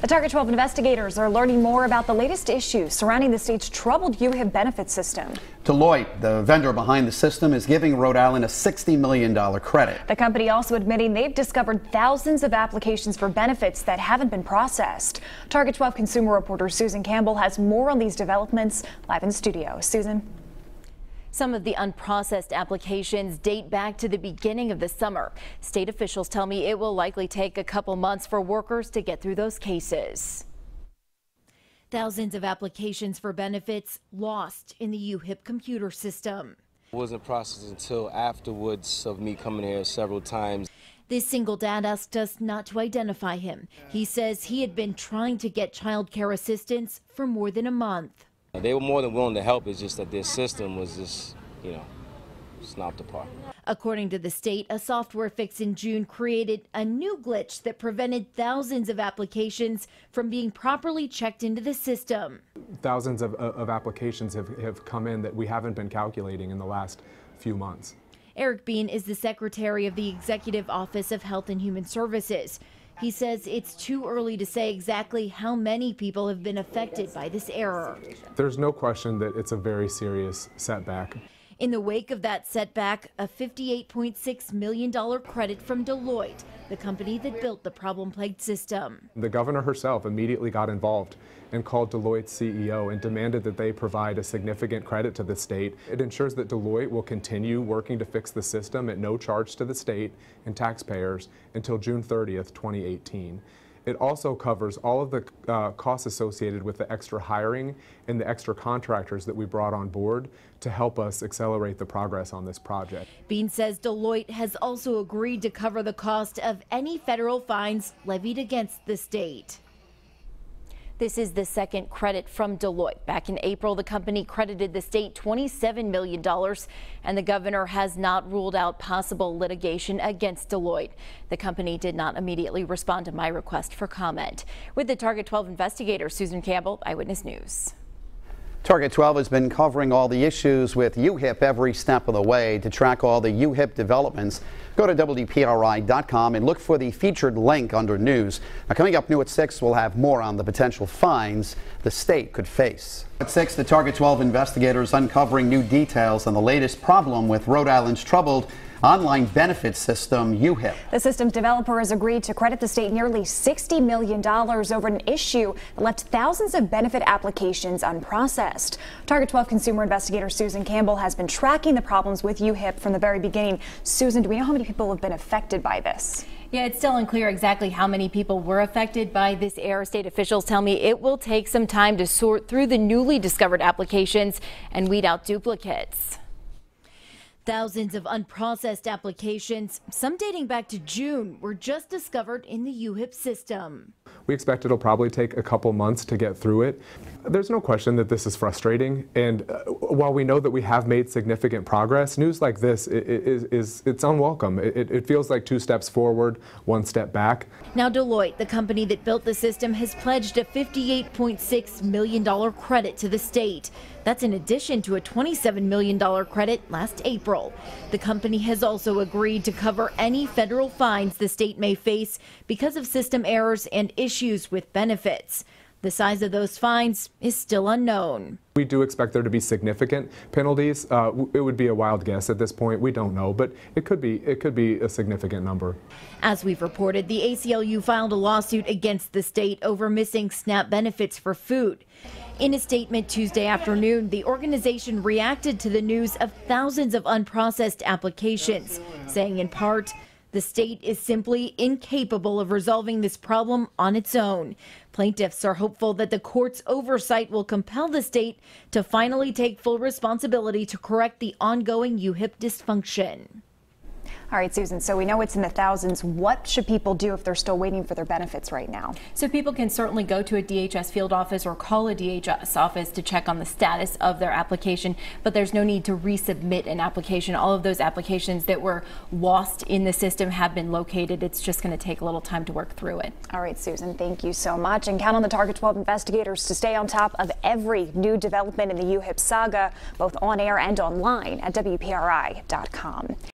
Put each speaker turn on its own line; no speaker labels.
The Target 12 investigators are learning more about the latest issues surrounding the state's troubled UHIP benefit system.
Deloitte, the vendor behind the system, is giving Rhode Island a $60 million credit.
The company also admitting they've discovered thousands of applications for benefits that haven't been processed. Target 12 consumer reporter Susan Campbell has more on these developments live in studio. Susan.
Some of the unprocessed applications date back to the beginning of the summer. State officials tell me it will likely take a couple months for workers to get through those cases. Thousands of applications for benefits lost in the UHIP computer system.
It wasn't processed until afterwards of me coming here several times.
This single dad asked us not to identify him. He says he had been trying to get child care assistance for more than a month.
They were more than willing to help. It's just that their system was just, just not up to par.
According to the state, a software fix in June created a new glitch that prevented thousands of applications from being properly checked into the system.
Thousands of applications have come in that we haven't been calculating in the last few months.
Eric Beane is the secretary of the Executive Office of Health and Human Services. He says it's too early to say exactly how many people have been affected by this error.
There's no question that it's a very serious setback.
In the wake of that setback, a $58.6 million credit from Deloitte, the company that built the problem-plagued system.
The governor herself immediately got involved and called Deloitte's CEO and demanded that they provide a significant credit to the state. It ensures that Deloitte will continue working to fix the system at no charge to the state and taxpayers until June 30th, 2018. It also covers all of the costs associated with the extra hiring and the extra contractors that we brought on board to help us accelerate the progress on this project.
Beane says Deloitte has also agreed to cover the cost of any federal fines levied against the state. This is the second credit from Deloitte. Back in April, the company credited the state $27 million, and the governor has not ruled out possible litigation against Deloitte. The company did not immediately respond to my request for comment. With the Target 12 investigator, Susan Campbell, Eyewitness News.
Target 12 has been covering all the issues with UHIP every step of the way. To track all the UHIP developments, go to WPRI.com and look for the featured link under news. Now, coming up new at 6, we'll have more on the potential fines the state could face. At 6, the Target 12 investigators uncovering new details on the latest problem with Rhode Island's troubled online benefit system, UHIP.
The system's developer has agreed to credit the state nearly $60 million over an issue that left thousands of benefit applications unprocessed. Target 12 consumer investigator Susan Campbell has been tracking the problems with UHIP from the very beginning. Susan, do we know how many people have been affected by this?
Yeah, it's still unclear exactly how many people were affected by this error. State officials tell me it will take some time to sort through the newly discovered applications and weed out duplicates. Thousands of unprocessed applications, some dating back to June, were just discovered in the UHIP system.
We expect it'll probably take a couple months to get through it. There's no question that this is frustrating, and while we know that we have made significant progress, news like this it's unwelcome. It feels like 2 steps forward, 1 step back.
Now Deloitte, the company that built the system, has pledged a $58.6 million credit to the state. That's in addition to a $27 million credit last April. The company has also agreed to cover any federal fines the state may face because of system errors and issues with benefits. The size of those fines is still unknown.
We do expect there to be significant penalties. It would be a wild guess at this point. We don't know, but it could be a significant number.
As we've reported, the ACLU filed a lawsuit against the state over missing SNAP benefits for food. In a statement Tuesday afternoon, the organization reacted to the news of thousands of unprocessed applications, saying in part, the state is simply incapable of resolving this problem on its own. Plaintiffs are hopeful that the court's oversight will compel the state to finally take full responsibility to correct the ongoing UHIP dysfunction.
All right, Susan, so we know it's in the thousands. What should people do if they're still waiting for their benefits right now?
So people can certainly go to a DHS field office or call a DHS office to check on the status of their application, but there's no need to resubmit an application. All of those applications that were lost in the system have been located. It's just going to take a little time to work through it.
All right, Susan, thank you so much. And count on the Target 12 investigators to stay on top of every new development in the UHIP saga, both on air and online at WPRI.com.